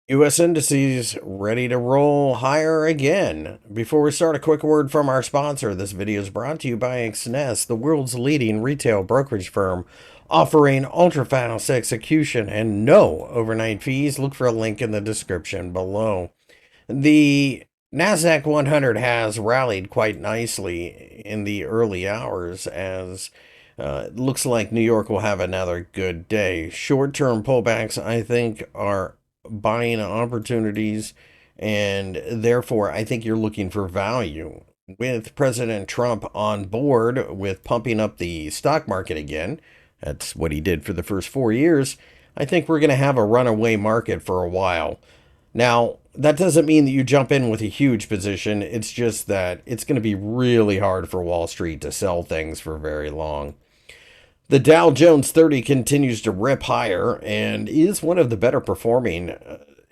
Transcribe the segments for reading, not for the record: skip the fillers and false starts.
U.S. indices ready to roll higher again. Before we start, a quick word from our sponsor. This video is brought to you by XNS, the world's leading retail brokerage firm, offering ultra-fast execution and no overnight fees. Look for a link in the description below. The Nasdaq 100 has rallied quite nicely in the early hours as it looks like New York will have another good day. Short-term pullbacks, I think, are buying opportunities, and therefore I think you're looking for value. With President Trump on board with pumping up the stock market again, that's what he did for the first 4 years, I think we're going to have a runaway market for a while. Now, that doesn't mean that you jump in with a huge position. It's just that it's going to be really hard for Wall Street to sell things for very long. The Dow Jones 30 continues to rip higher and is one of the better performing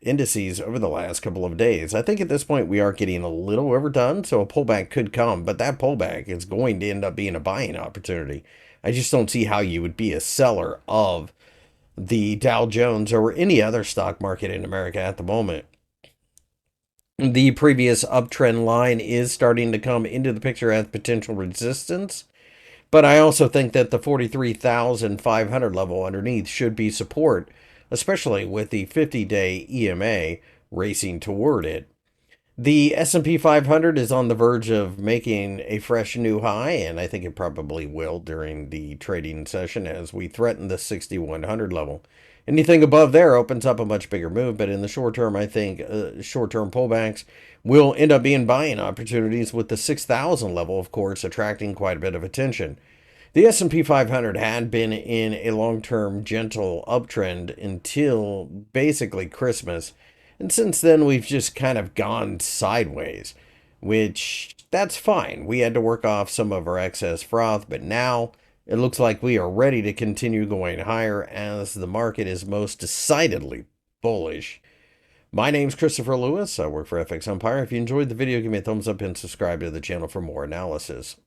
indices over the last couple of days. I think at this point we are getting a little overdone, so a pullback could come, but that pullback is going to end up being a buying opportunity. I just don't see how you would be a seller of the Dow Jones or any other stock market in America at the moment. The previous uptrend line is starting to come into the picture as potential resistance. But I also think that the 43,500 level underneath should be support, especially with the 50-day EMA racing toward it. The S&P 500 is on the verge of making a fresh new high, and I think it probably will during the trading session as we threaten the 6,100 level. Anything above there opens up a much bigger move, but in the short term, I think short-term pullbacks will end up being buying opportunities, with the 6,000 level, of course, attracting quite a bit of attention. The S&P 500 had been in a long-term gentle uptrend until basically Christmas, and since then we've just kind of gone sideways, which that's fine. We had to work off some of our excess froth, but now it looks like we are ready to continue going higher as the market is most decidedly bullish. My name's Christopher Lewis. I work for FXEmpire. If you enjoyed the video, give me a thumbs up and subscribe to the channel for more analysis.